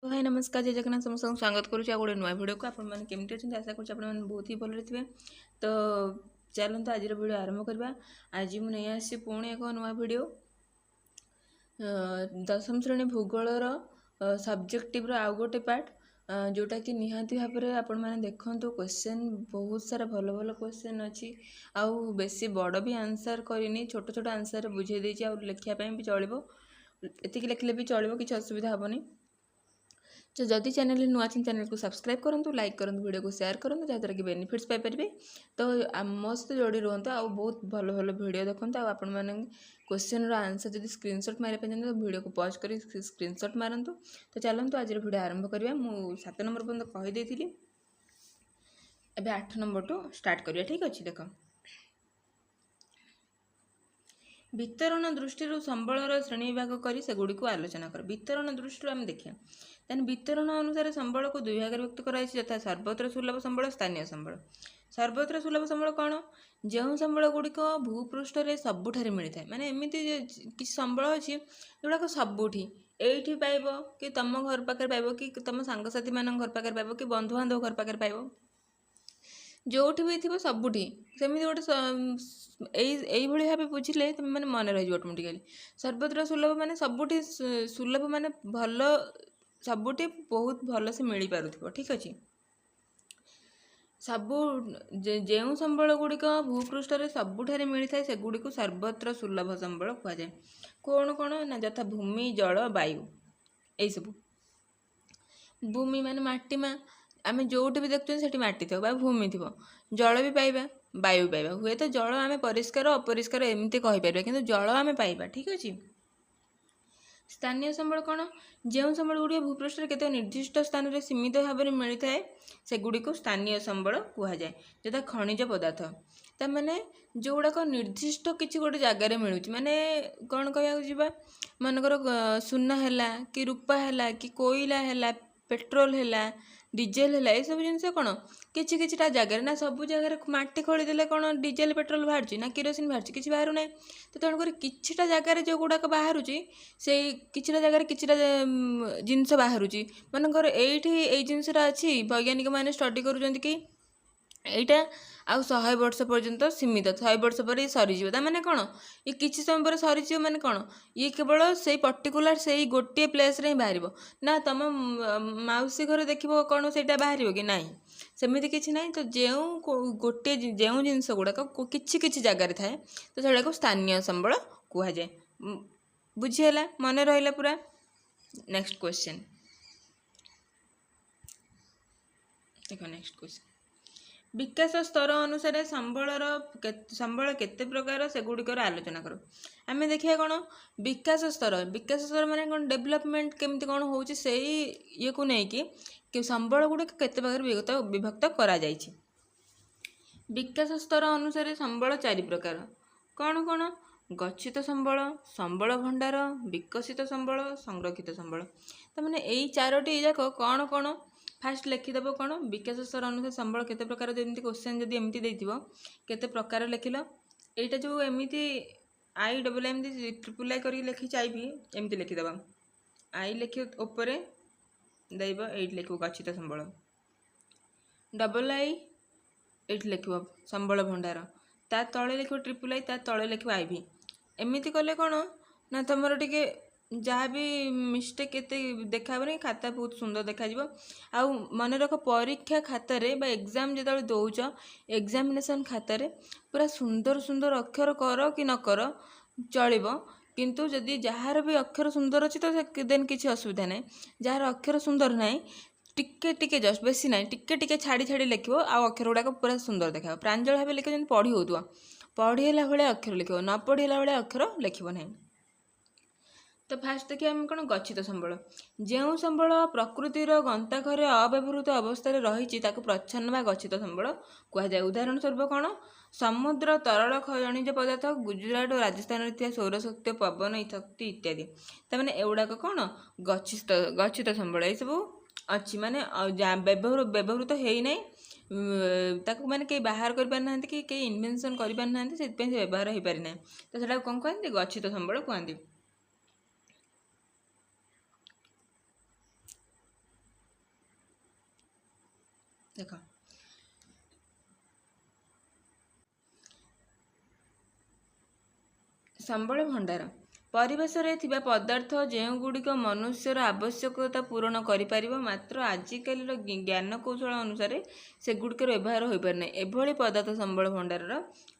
हाय नमस्कार जय जगन्नाथ समस्त स्वागत करुच्ची गोटे नुआ भिडियो को आपमती अच्छे आशा कर बहुत ही भल थे। तो चलते आज भिडियो आरंभ करवा। आज मुझे आसी पुणी एक नुआ भिडियो दशम श्रेणी भूगोलर सब्जेक्टिव आउ गोटे पार्ट जोटा कि निहाती भाव में आपण मैंने देखु क्वेश्चन बहुत सारा भल भल क्वेश्चन अच्छी आउ बेसी बड़ भी आंसर करनी छोट छोट आंसर बुझे देती आ लिखापी भी चलो एति लिखले भी चलो किसी असुविधा हेनी। तो जदि चैनल नुआ चैनल को सब्सक्राइब करूँ लाइक करूँ वीडियो को शेयर करूँ जहाँद्वारा कि बेनिफिट्स पाइपर। तो मो सहित जोड़ी रुहतु आ बहुत भल भल वीडियो देखते आपण मैंने क्वेश्चन आंसर जब स्क्रीनशॉट मारे तो वीडियो को पॉज कर स्क्रीनशॉट मारतु। तो चलते आज वीडियो आरंभ करवा। मुझे 7 नंबर पर्यटन कहीदेली एवं 8 नंबर टू स्टार्ट करिया। ठीक अच्छे देख वितरण दृष्टि संबलर श्रेणी विभाग कर सेगुड़ी को आलोचना कर। वितरण दृष्टि आम देखिए देन वितरण अनुसार संबल को दुई भाग व्यक्त कराई यथा सर्वत्र सुलभ संबल स्थानीय संबल। सर्वत्र सुलभ संबल कौन जो संबल गुड़िक भूपृष्ठ में सबुठारे मिलता है माने एमती किसी संबल अच्छी जोड़ाक सबुठी एठी पाइब कि तुम घर पाखे पाइब कि तुम सांगसाथी मान घर पाखे पाइब कि बंधुबांधव घर पाखे पाइब जोठी भी थी सबुठी सेमती गोटे यही भाव बुझिले तुम मैंने मन रही ऑटोमेटिकली। सर्वत्र सुलभ माने सबुठी सुलभ माने भल सबुठी बहुत भल से मिल पार। ठीक अच्छे सबू जो संबल गुड़िक भूपृष्ठ में सबुठारे मिलता है सेगुड़ी को सर्वत्र सुलभ संबल कहुए। कौन कौन ना यथा भूमि जल वायु यही सब। भूमि माने माटी माँ आम जोटी भी देखते से माटी थो भूमि थी जल भी पाइबा वायु पाइबा हुए तो जल आम परिष्कार अपरिष्कार एमती कहीपर कि जल आम पाइबा। ठीक अच्छे स्थानीय संबल कौन जो संबल गुड़िक भूपृष्ठ केत निर्दिष्ट स्थान में सीमित भाव में मिलता है सेगुड़ी को स्थानीय संबल कहुए। जथा खनिज पदार्थ तमाने जो गुड़ाक निर्दिष्ट किसी गोटे जगार मिलूँ माने कौन कह मनकर सुना है कि रूपा है कि कोयला है पेट्रोल है डीजेल है ये सब जिनस कौन किसी किसी जगार ना सब जगह माटी खोलीदे कौन डीजेल पेट्रोल बाहर ना किरोसिन बाहर किसी बाहर ना। तो तेणुक किछिटा जगार जो गुड़ाक बाहर से किछिटा जगार किछिटा जिनस बाहर मनकर ये जिनसटा अच्छी वैज्ञानिक मैंने स्टडी करुँच कि यहीटा आउ 100 वर्ष पर्यंत सीमित 100 वर्ष पर सरीज मैंने कौन ये किसी समय पर सरीज मैंने कौन ये केवल से पर्टिकुलर से गोटे प्लेस रे बाहर ना तुम मौसी घर देख कौन से बाहर कि ना सेमती किसी ना। तो जो गोटे जो जिनस गुड़ाक किसी किसी जगार थाए तो से स्थानीय संबल कहुए। बुझीगला मन रहा पूरा। नेक्स्ट क्वेश्चन देखो नेक्स्ट क्वेश्चन विकास स्तर अनुसार संबल केते प्रकार सेगुड़िकर आलोचना करो। आम देखिए कौन विकास स्तर माने कौन डेवलपमेंट केमती कौन हो ये को लेकिन कि संबल गुड़िक केते प्रकार विभक्त करा जायछि। विकास स्तर अनुसार संबल 4 प्रकार कौन कौन गच्छित संबल संबल भंडार विकसित संबल संरक्षित संबल। तो मैंने यही 4टी जाक कौन कौन फास्ट लिखिदेव कौन विकास स्तर अनुसार संबल केते प्रकार जमी क्वेश्चन जदि एमती देथिबो केते प्रकार लिखिल एटा जो एमती आई डबल एमती ट्रिपल आई करके लिखी चाहिए एमती लिखिदेव आई लिख ऊपर देव ये लिख गच्छित संबल डबल आई ये लिख संबल भंडार ता तले लिख ट्रिपल आई ता तले लिख आईवी एमती कले कौन ना तुम टे जहाँ भी मिस्टेक एत देखाबनी खाता बहुत सुंदर देखा आउ मन रख परीक्षा खातार एग्जाम जो दौच एग्जामिनेशन खातार पूरा सुंदर सुंदर अक्षर कर कि न कर चलो किंतु जदि जार भी अक्षर सुंदर अच्छी तो देन किसी असुविधा ना जार अक्षर सुंदर ना टिके टिके जस्ट बेसी ना टिके टिके छाड़ी छाड़ी लिख अक्षर गुड़ाक पूरा सुंदर देखा प्रांजल भाव लिख पढ़ी हो पढ़ीला भाई अक्षर लिख न पढ़ीला भाई अक्षर लिख ना। तो फास्ट देखिए आम कौन गच्छित संबल जो संबल प्रकृतिर गंताघर अव्यवहृत अवस्था रही प्रच्छन्न बा गच्छित संबल कहुए। उदाहरण स्वरूप कौन समुद्र तरल खनिज पदार्थ गुजरात और राजस्थान सौरशक्ति पवन शक्ति इत्यादि तमाने एगुड़ाक कौन गच्छित संबल ये सब अच्छी माने व्यवहृत है ना ताकू मैंने कई बाहर कर पारि ना कि कई इन्वेंशन कर पारि ना से व्यवहार हो पारि ना। तो सेटा कौन कहते गच्छित संबल कहते। ଦେଖ ସମ୍ବଳ ଭଣ୍ଡାର ପରିବେଶରେ ଥିବା ପଦାର୍ଥ ଯେଉଁଗୁଡ଼ିକ ମନୁଷ୍ୟର ଆବଶ୍ୟକତା ପୂରଣ କରିପାରିବ, ମାତ୍ର ଆଜିକାଲିର ଜ୍ଞାନ କୌଶଳ ଅନୁସାରେ ସେଗୁଡ଼ିକର ବ୍ୟବହାର ହୋଇପାରିନାହିଁ, ଏଭଳି ପଦାର୍ଥ ସମ୍ବଳ ଭଣ୍ଡାରର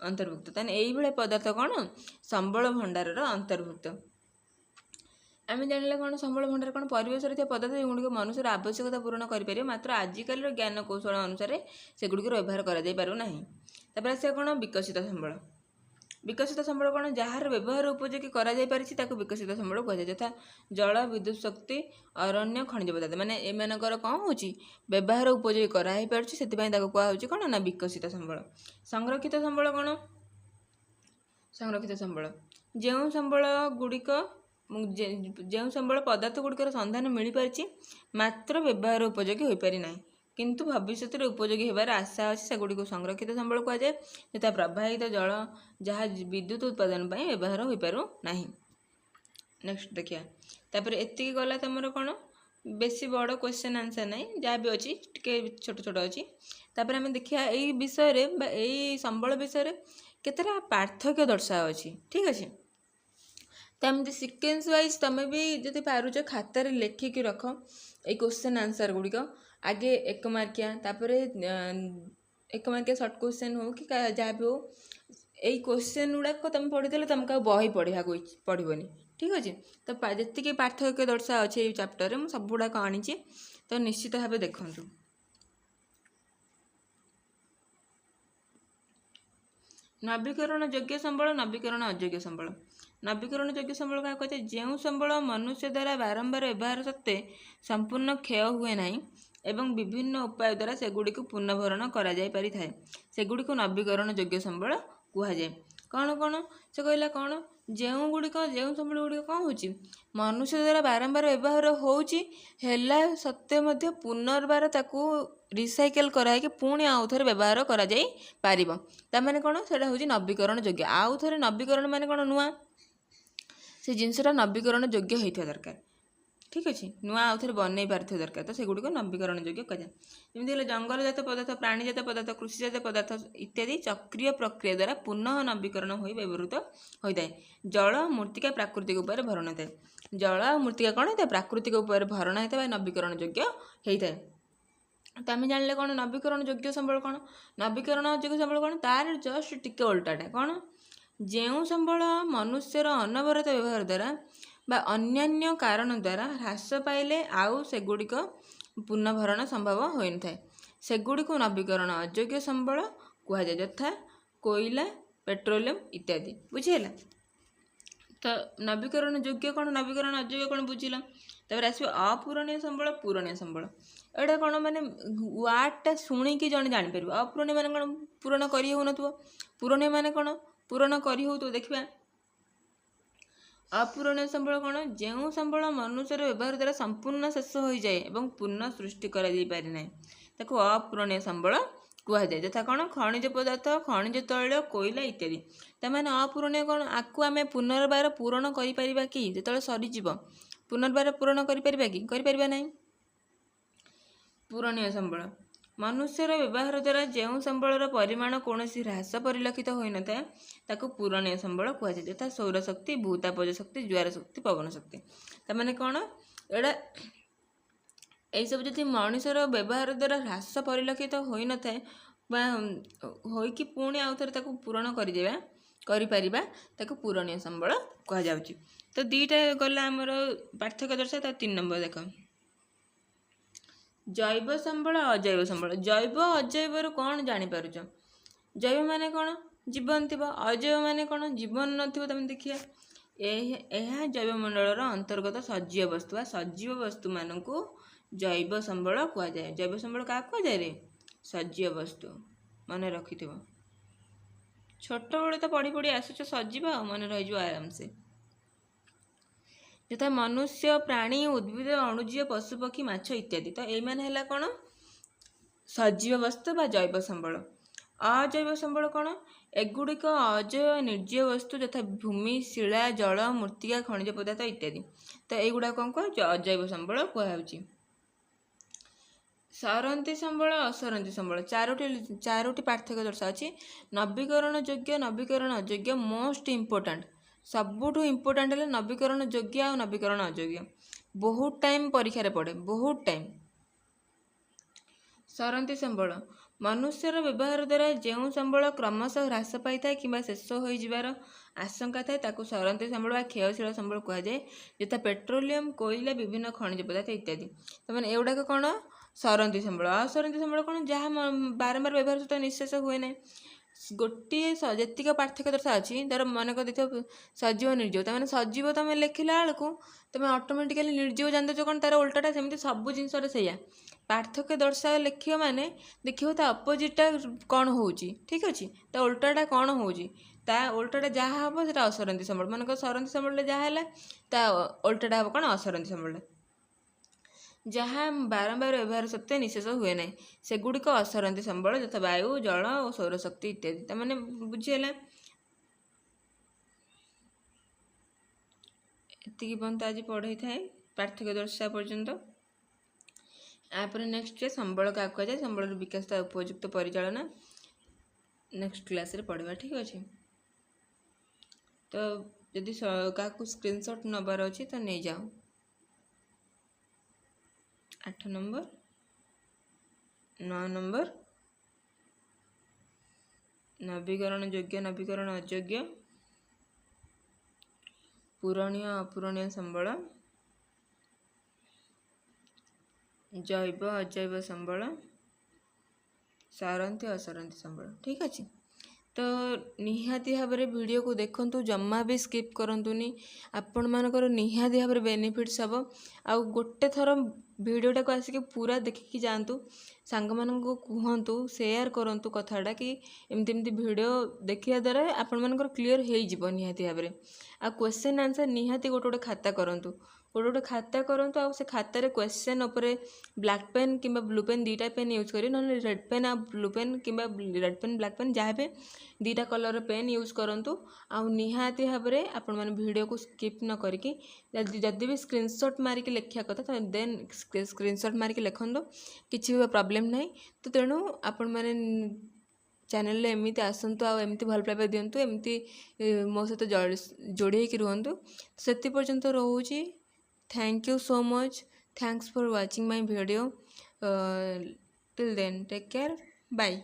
ଅନ୍ତର୍ଭୁକ୍ତ। ତାହେଲେ ଏଇଭଳି ପଦାର୍ଥ କ'ଣ ସମ୍ବଳ ଭଣ୍ଡାରର ଅନ୍ତର୍ଭୁକ୍ତ। ଆମେ ଜାଣିଲେ କ'ଣ ସମ୍ବଳ ଭଣ୍ଡାର କ'ଣ ପରିବେଶରେ ଥିବା ପଦାର୍ଥ ଯେଉଁଗୁଡ଼ିକ ମନୁଷ୍ୟର ଆବଶ୍ୟକତା ପୂରଣ କରିପାରିବ, ମାତ୍ର ଆଜିକାଲିର ଜ୍ଞାନ କୌଶଳ ଅନୁସାରେ ସେଗୁଡ଼ିକର ବ୍ୟବହାର କରାଯାଇ ପାରୁନାହିଁ। ତାପରେ ଆସିବା କ'ଣ ବିକଶିତ ସମ୍ବଳ। ବିକଶିତ ସମ୍ବଳ କ'ଣ ଯାହାର ବ୍ୟବହାର ଉପଯୋଗୀ କରାଯାଇପାରିଛି ତାକୁ ବିକଶିତ ସମ୍ବଳ କୁହାଯାଏ, ଯଥା ଜଳ, ବିଦ୍ୟୁତ ଶକ୍ତି, ଅରଣ୍ୟ, ଖଣିଜ ପଦାର୍ଥ। ମାନେ ଏମାନଙ୍କର କ'ଣ ହେଉଛି ବ୍ୟବହାର ଉପଯୋଗୀ କରାହେଇପାରୁଛି, ସେଥିପାଇଁ ତାକୁ କୁହାହେଉଛି କ'ଣ ନା ବିକଶିତ ସମ୍ବଳ। ସଂରକ୍ଷିତ ସମ୍ବଳ କ'ଣ ସଂରକ୍ଷିତ ସମ୍ବଳ ଯେଉଁ ସମ୍ବଳ ଗୁଡ଼ିକ ଯେଉଁ ସମ୍ବଳ ପଦାର୍ଥ ଗୁଡ଼ିକର ସନ୍ଧାନ ମିଳିପାରିଛି, ମାତ୍ର ବ୍ୟବହାର ଉପଯୋଗୀ ହୋଇପାରି ନାହିଁ, କିନ୍ତୁ ଭବିଷ୍ୟତରେ ଉପଯୋଗୀ ହେବାର ଆଶା ଅଛି, ସେଗୁଡ଼ିକୁ ସଂରକ୍ଷିତ ସମ୍ବଳ କୁହାଯାଏ, ଯଥା ପ୍ରବାହିତ ଜଳ ଯାହା ବିଦ୍ୟୁତ ଉତ୍ପାଦନ ପାଇଁ ବ୍ୟବହାର ହୋଇପାରୁ ନାହିଁ। ନେକ୍ସଟ ଦେଖିବା। ତାପରେ ଏତିକି ଗଲା ତମର କ'ଣ ବେଶୀ ବଡ଼ କ୍ୱେଶ୍ଚନ୍ ଆନ୍ସର ନାହିଁ, ଯାହା ବି ଅଛି ଟିକେ ଛୋଟ ଛୋଟ ଅଛି। ତାପରେ ଆମେ ଦେଖିବା ଏଇ ବିଷୟରେ ବା ଏଇ ସମ୍ବଳ ବିଷୟରେ କେତେଟା ପାର୍ଥକ୍ୟ ଦର୍ଶାଅଛି, ଠିକ୍ ଅଛି। ତ ଏମିତି ସିକ୍ୱେନ୍ସ ୱାଇଜ୍ ତମେ ବି ଯଦି ପାରୁଛ ଖାତାରେ ଲେଖିକି ରଖ ଏଇ କ୍ୱେଶ୍ଚନ୍ ଆନ୍ସର ଗୁଡ଼ିକ। ଆଗେ 1 ମାର୍କିଆ, ତାପରେ 1 ମାର୍କିଆ ସର୍ଟ କ୍ୱେଶ୍ଚନ୍ ହଉ କି ଯାହା ବି ହଉ, ଏଇ କ୍ୱେଶ୍ଚନ୍ ଗୁଡ଼ାକ ତମେ ପଢ଼ିଦେଲେ ତମକୁ ଆଉ ବହି ପଢ଼ିବାକୁ ପଡ଼ିବନି, ଠିକ୍ ଅଛି। ତ ଯେତିକି ପାର୍ଥକ୍ୟ ଦର୍ଶା ଅଛି ଏଇ ଚାପ୍ଟରରେ ମୁଁ ସବୁଗୁଡ଼ାକ ଆଣିଛି, ତ ନିଶ୍ଚିତ ଭାବେ ଦେଖନ୍ତୁ। ନବୀକରଣ ଯୋଗ୍ୟ ସମ୍ବଳ, ନବୀକରଣ ଅଯୋଗ୍ୟ ସମ୍ବଳ। ନବୀକରଣ ଯୋଗ୍ୟ ସମ୍ବଳ କାହାକୁ କୁହାଯାଏ? ଯେଉଁ ସମ୍ବଳ ମନୁଷ୍ୟ ଦ୍ୱାରା ବାରମ୍ବାର ବ୍ୟବହାର ସତ୍ତ୍ୱେ ସମ୍ପୂର୍ଣ୍ଣ କ୍ଷୟ ହୁଏ ନାହିଁ ଏବଂ ବିଭିନ୍ନ ଉପାୟ ଦ୍ୱାରା ସେଗୁଡ଼ିକୁ ପୁନଃଭରଣ କରାଯାଇ ପାରିଥାଏ, ସେଗୁଡ଼ିକୁ ନବୀକରଣ ଯୋଗ୍ୟ ସମ୍ବଳ କୁହାଯାଏ। କ'ଣ କ'ଣ ସେ କହିଲା? କ'ଣ ଯେଉଁ ସମ୍ବଳ ଗୁଡ଼ିକ କ'ଣ ହେଉଛି ମନୁଷ୍ୟ ଦ୍ୱାରା ବାରମ୍ବାର ବ୍ୟବହାର ହେଉଛି, ହେଲା ସତ୍ତ୍ୱେ ମଧ୍ୟ ପୁନର୍ବାର ତାକୁ ରିସାଇକେଲ କରାହେଇକି ପୁଣି ଆଉ ଥରେ ବ୍ୟବହାର କରାଯାଇ ପାରିବ, ତାମାନେ କ'ଣ ସେଇଟା ହେଉଛି ନବୀକରଣ ଯୋଗ୍ୟ। ଆଉ ଥରେ ନବୀକରଣ ମାନେ କ'ଣ ନୂଆ, ସେ ଜିନିଷଟା ନବୀକରଣ ଯୋଗ୍ୟ ହେଇଥିବା ଦରକାର, ଠିକ୍ ଅଛି, ନୂଆ ଆଉ ଥରେ ବନେଇ ପାରୁଥିବା ଦରକାର, ତ ସେଗୁଡ଼ିକ ନବୀକରଣ ଯୋଗ୍ୟ କୁହାଯାଏ। ଯେମିତି ହେଲେ ଜଙ୍ଗଲଜାତ ପଦାର୍ଥ, ପ୍ରାଣୀଜାତ ପଦାର୍ଥ, କୃଷିଜାତ ପଦାର୍ଥ ଇତ୍ୟାଦି ଚକ୍ରୀୟ ପ୍ରକ୍ରିୟା ଦ୍ୱାରା ପୁନଃ ନବୀକରଣ ହୋଇ ବ୍ୟବହୃତ ହୋଇଥାଏ। ଜଳ, ମୃତ୍ତିକା ପ୍ରାକୃତିକ ଉପରେ ଭରଣ ହୋଇଥାଏ। ଜଳ ଆଉ ମୃତ୍ତିକା କ'ଣ ହେଇଥାଏ? ପ୍ରାକୃତିକ ଉପରେ ଭରଣ ହେଇଥାଏ ବା ନବୀକରଣ ଯୋଗ୍ୟ ହେଇଥାଏ। ତ ଆମେ ଜାଣିଲେ କ'ଣ ନବୀକରଣ ଯୋଗ୍ୟ ସମ୍ବଳ କ'ଣ, ନବୀକରଣ ଯୋଗ୍ୟ ସମ୍ବଳ କ'ଣ, ତାର ଜଷ୍ଟ ଟିକେ ଓଲଟାଟା। କ'ଣ ଯେଉଁ ସମ୍ବଳ ମନୁଷ୍ୟର ଅନବରତ ବ୍ୟବହାର ଦ୍ୱାରା ବା ଅନ୍ୟାନ୍ୟ କାରଣ ଦ୍ୱାରା ହ୍ରାସ ପାଇଲେ ଆଉ ସେଗୁଡ଼ିକ ପୁନଃଭରଣ ସମ୍ଭବ ହୋଇନଥାଏ, ସେଗୁଡ଼ିକୁ ନବୀକରଣ ଅଯୋଗ୍ୟ ସମ୍ବଳ କୁହାଯାଏ, ଯଥା କୋଇଲା, ପେଟ୍ରୋଲିୟମ ଇତ୍ୟାଦି। ବୁଝିହେଲା? ତ ନବୀକରଣ ଯୋଗ୍ୟ କ'ଣ, ନବୀକରଣ ଅଯୋଗ୍ୟ କ'ଣ ବୁଝିଲ। ତାପରେ ଆସିବ ଅପୂରଣୀୟ ସମ୍ବଳ, ପୂରଣୀୟ ସମ୍ବଳ। ଏଇଟା କ'ଣ ମାନେ ୱାର୍ଡ଼ଟା ଶୁଣିକି ଜଣେ ଜାଣିପାରିବ। ଅପୂରଣୀୟ ମାନେ କ'ଣ ପୂରଣ କରି ହେଉନଥିବ, ପୂରଣୀୟ ମାନେ କ'ଣ ପୂରଣ କରି ହେଉଥିବ। ଦେଖିବା ଅପୂରଣୀୟ ସମ୍ବଳ କ'ଣ, ଯେଉଁ ସମ୍ବଳ ମନୁଷ୍ୟର ବ୍ୟବହାର ଦ୍ୱାରା ସମ୍ପୂର୍ଣ୍ଣ ଶେଷ ହୋଇଯାଏ ଏବଂ ପୁନଃ ସୃଷ୍ଟି କରାଯାଇ ପାରେ ନାହିଁ, ତାକୁ ଅପୂରଣୀୟ ସମ୍ବଳ କୁହାଯାଏ, ଯଥା କ'ଣ ଖଣିଜ ପଦାର୍ଥ, ଖଣିଜ ତୈଳ, କୋଇଲା ଇତ୍ୟାଦି। ତାମାନେ ଅପୂରଣୀୟ କ'ଣ, ଆକୁ ଆମେ ପୁନର୍ବାର ପୂରଣ କରିପାରିବା କି? ଯେତେବେଳେ ସରିଯିବ ପୁନର୍ବାର ପୂରଣ କରିପାରିବା କି? କରିପାରିବା ନାହିଁ। ପୂରଣୀୟ ସମ୍ବଳ ମନୁଷ୍ୟର ବ୍ୟବହାର ଦ୍ୱାରା ଯେଉଁ ସମ୍ବଳର ପରିମାଣ କୌଣସି ହ୍ରାସ ପରିଲକ୍ଷିତ ହୋଇନଥାଏ, ତାକୁ ପୂରଣୀୟ ସମ୍ବଳ କୁହାଯାଏ, ଯଥା ସୌରଶକ୍ତି, ଭୂତାପଜ ଶକ୍ତି, ଜୁଆର ଶକ୍ତି, ପବନ ଶକ୍ତି। ତାମାନେ କ'ଣ ଏଇଟା ଏଇସବୁ ଯଦି ମଣିଷର ବ୍ୟବହାର ଦ୍ୱାରା ହ୍ରାସ ପରିଲକ୍ଷିତ ହୋଇନଥାଏ ବା ହୋଇକି ପୁଣି ଆଉ ଥରେ ତାକୁ ପୂରଣ କରିପାରିବା, ତାକୁ ପୂରଣୀୟ ସମ୍ବଳ କୁହାଯାଉଛି। ତ ଦୁଇଟା ଗଲା ଆମର ପାର୍ଥକ୍ୟ ଦର୍ଶାଏ। ତ 3 ନମ୍ବର ଦେଖ ଜୈବ ସମ୍ବଳ, ଅଜୈବ ସମ୍ବଳ। ଜୈବ ଅଜୈବରୁ କ'ଣ ଜାଣିପାରୁଛ? ଜୈବ ମାନେ କ'ଣ ଜୀବନ ଥିବ, ଅଜୈବ ମାନେ କ'ଣ ଜୀବନ ନଥିବ। ତମେ ଦେଖିବା ଏହା ଜୈବମଣ୍ଡଳର ଅନ୍ତର୍ଗତ ସଜୀବ ବସ୍ତୁ ବା ସଜୀବ ବସ୍ତୁମାନଙ୍କୁ ଜୈବ ସମ୍ବଳ କୁହାଯାଏ। ଜୈବ ସମ୍ବଳ କାହାକୁ କୁହାଯାଏ ରେ? ସଜୀବ ବସ୍ତୁ। ମନେ ରଖିଥିବ, ଛୋଟବେଳେ ତ ପଢ଼ି ପଢ଼ି ଆସୁଛ ସଜୀବ, ଆଉ ମନେ ରହିଯିବ ଆରାମସେ। ଯଥା ମନୁଷ୍ୟ, ପ୍ରାଣୀ, ଉଦ୍ଭିଦ, ଅଣୁଜୀବ, ପଶୁପକ୍ଷୀ, ମାଛ ଇତ୍ୟାଦି। ତ ଏଇମାନେ ହେଲା କ'ଣ ସଜୀବ ବସ୍ତୁ ବା ଜୈବ ସମ୍ବଳ। ଅଜୈବ ସମ୍ବଳ କ'ଣ, ଏଗୁଡ଼ିକ ଅଜୈବ ନିର୍ଜୀବ ବସ୍ତୁ, ଯଥା ଭୂମି, ଶିଳା, ଜଳ, ମୃତ୍ତିକା, ଖଣିଜ ପଦାର୍ଥ ଇତ୍ୟାଦି। ତ ଏଇଗୁଡ଼ାକ କ'ଣ କୁହାଯାଉଛି? ଅଜୈବ ସମ୍ବଳ କୁହାଯାଉଛି। ସରନ୍ତି ସମ୍ବଳ ଅସରନ୍ତି ସମ୍ବଳ ଚାରୋଟି ପାର୍ଥକ୍ୟ ଦର୍ଶାଉଛି। ନବୀକରଣ ଯୋଗ୍ୟ ନବୀକରଣ ଅଯୋଗ୍ୟ ମୋଷ୍ଟ ଇମ୍ପୋର୍ଟାଣ୍ଟ, ସବୁଠୁ ଇମ୍ପୋର୍ଟାଣ୍ଟ ହେଲେ ନବୀକରଣ ଯୋଗ୍ୟ ଆଉ ନବୀକରଣ ଅଯୋଗ୍ୟ। ବହୁତ ଟାଇମ୍ ପରୀକ୍ଷାରେ ପଡ଼େ, ବହୁତ ଟାଇମ୍। ସରନ୍ତି ସମ୍ବଳ ମନୁଷ୍ୟର ବ୍ୟବହାର ଦ୍ୱାରା ଯେଉଁ ସମ୍ବଳ କ୍ରମଶଃ ହ୍ରାସ ପାଇଥାଏ କିମ୍ବା ଶେଷ ହୋଇଯିବାର ଆଶଙ୍କା ଥାଏ ତାକୁ ସରନ୍ତି ସମ୍ବଳ ବା କ୍ଷୟଶୀଳ ସମ୍ବଳ କୁହାଯାଏ, ଯଥା ପେଟ୍ରୋଲିୟମ, କୋଇଲା, ବିଭିନ୍ନ ଖଣିଜ ପଦାର୍ଥ ଇତ୍ୟାଦି। ତାମାନେ ଏଗୁଡ଼ାକ କ'ଣ? ସରନ୍ତି ସମ୍ବଳ। ଅସରନ୍ତି ସମ୍ବଳ କ'ଣ? ଯାହା ବାରମ୍ବାର ବ୍ୟବହାର ସହିତ ନିଃଶେଷ ହୁଏ ନାହିଁ। ଗୋଟିଏ ଯେତିକ ପାର୍ଥକ୍ୟ ଦର୍ଶାଉଛି, ଧର ମନେ କରିଦେଇଥିବ ସଜୀବ ନିର୍ଜୀବ, ତାମାନେ ସଜୀବ ତମେ ଲେଖିଲା ବେଳକୁ ତମେ ଅଟୋମେଟିକାଲି ନିର୍ଜୀବ ଜାଣିଦେଉଛ କ'ଣ ତାର ଓଲଟାଟା, ସେମିତି ସବୁ ଜିନିଷରେ ସେଇଆ ପାର୍ଥକ୍ୟ ଦର୍ଶା ଲେଖିବ ମାନେ ଦେଖିବ ତା ଅପୋଜିଟଟା କ'ଣ ହେଉଛି, ଠିକ୍ ଅଛି, ତା ଓଲଟାଟା କ'ଣ ହେଉଛି, ତା ଓଲଟାଟା ଯାହା ହେବ ସେଟା ଅସରନ୍ତି ସମ୍ବଳ। ମନେକର ସରନ୍ତି ସମ୍ବଳରେ ଯାହା ହେଲା ତା ଓଲଟାଟା ହେବ କ'ଣ? ଅସରନ୍ତି ସମ୍ବଳରେ। ଯାହା ବାରମ୍ବାର ବ୍ୟବହାର ସତ୍ତ୍ୱେ ନିଃଶେଷ ହୁଏ ନାହିଁ ସେଗୁଡ଼ିକ ଅସରନ୍ତି ସମ୍ବଳ, ଯଥା ବାୟୁ, ଜଳ ଓ ସୌରଶକ୍ତି ଇତ୍ୟାଦି। ତାମାନେ ବୁଝିହେଲା? ଏତିକି ପର୍ଯ୍ୟନ୍ତ ଆଜି ପଢ଼େଇଥାଏ, ପାର୍ଥକ୍ୟ ଦର୍ଶା ପର୍ଯ୍ୟନ୍ତ। ତାପରେ ନେକ୍ସଟ ସମ୍ବଳ କାହାକୁ କୁହାଯାଏ, ସମ୍ବଳର ବିକାଶ ତା ଉପଯୁକ୍ତ ପରିଚାଳନା ନେକ୍ସଟ କ୍ଲାସରେ ପଢ଼ିବା, ଠିକ୍ ଅଛି। ତ ଯଦି କାହାକୁ ସ୍କ୍ରିନଶଟ୍ ନେବାର ଅଛି ତ ନେଇଯାଅ। 8 ନମ୍ବର, 9 ନମ୍ବର ନବୀକରଣ ଯୋଗ୍ୟ ନବୀକରଣ ଅଯୋଗ୍ୟ, ପୂରଣୀୟ ଅପୂରଣୀୟ ସମ୍ବଳ, ଜୈବ ଅଜୈବ ସମ୍ବଳ, ସରନ୍ତି ଅସରନ୍ତି ସମ୍ବଳ, ଠିକ୍ ଅଛି। ତ ନିହାତି ଭାବରେ ଭିଡ଼ିଓକୁ ଦେଖନ୍ତୁ, ଜମା ବି ସ୍କିପ୍ କରନ୍ତୁନି, ଆପଣମାନଙ୍କର ନିହାତି ଭାବରେ ବେନିଫିଟ୍ସ ହେବ। ଆଉ ଗୋଟେ ଥର ଭିଡ଼ିଓଟାକୁ ଆସିକି ପୁରା ଦେଖିକି ଯାଆନ୍ତୁ, ସାଙ୍ଗମାନଙ୍କୁ କୁହନ୍ତୁ, ସେୟାର କରନ୍ତୁ କଥାଟା କି ଏମିତି ଏମିତି ଭିଡ଼ିଓ ଦେଖିବା ଦ୍ୱାରା ଆପଣମାନଙ୍କର କ୍ଲିଅର ହେଇଯିବ ନିହାତି ଭାବରେ। ଆଉ କ୍ୱେଶ୍ଚନ୍ ଆନ୍ସର ନିହାତି ଗୋଟେ ଖାତା କରନ୍ତୁ, ଗୋଟେ ଖାତା କରନ୍ତୁ। ଆଉ ସେ ଖାତାରେ କ୍ୱେଶ୍ଚନ୍ ଉପରେ ବ୍ଲାକ୍ ପେନ୍ କିମ୍ବା ବ୍ଲୁ ପେନ୍ ଦୁଇଟା ପେନ୍ ୟୁଜ୍ କରିବେ, ନହେଲେ ରେଡ଼୍ ପେନ୍ ଆଉ ବ୍ଲୁ ପେନ୍ କିମ୍ବା ରେଡ଼୍ ପେନ୍ ବ୍ଲାକ୍ ପେନ୍ ଯାହା ବି ଦୁଇଟା କଲର୍ର ପେନ୍ ୟୁଜ୍ କରନ୍ତୁ। ଆଉ ନିହାତି ଭାବରେ ଆପଣମାନେ ଭିଡ଼ିଓକୁ ସ୍କିପ୍ ନ କରିକି ଯଦି ବି ସ୍କ୍ରିନଶଟ୍ ମାରିକି ଲେଖିବା କଥା ତ ଦେନ୍ ସ୍କ୍ରିନଶଟ୍ ମାରିକି ଲେଖନ୍ତୁ, କିଛି ବି ପ୍ରୋବ୍ଲେମ୍ ନାହିଁ। ତ ତେଣୁ ଆପଣମାନେ ଚ୍ୟାନେଲରେ ଏମିତି ଆସନ୍ତୁ, ଆଉ ଏମିତି ଭଲ ପାଇବା ଦିଅନ୍ତୁ, ଏମିତି ମୋ ସହିତ ଯୋଡ଼ି ହେଇକି ରୁହନ୍ତୁ। ସେଥି ପର୍ଯ୍ୟନ୍ତ ରହୁଛି। Thank you so much. Thanks for watching my video. Till then, take care. Bye.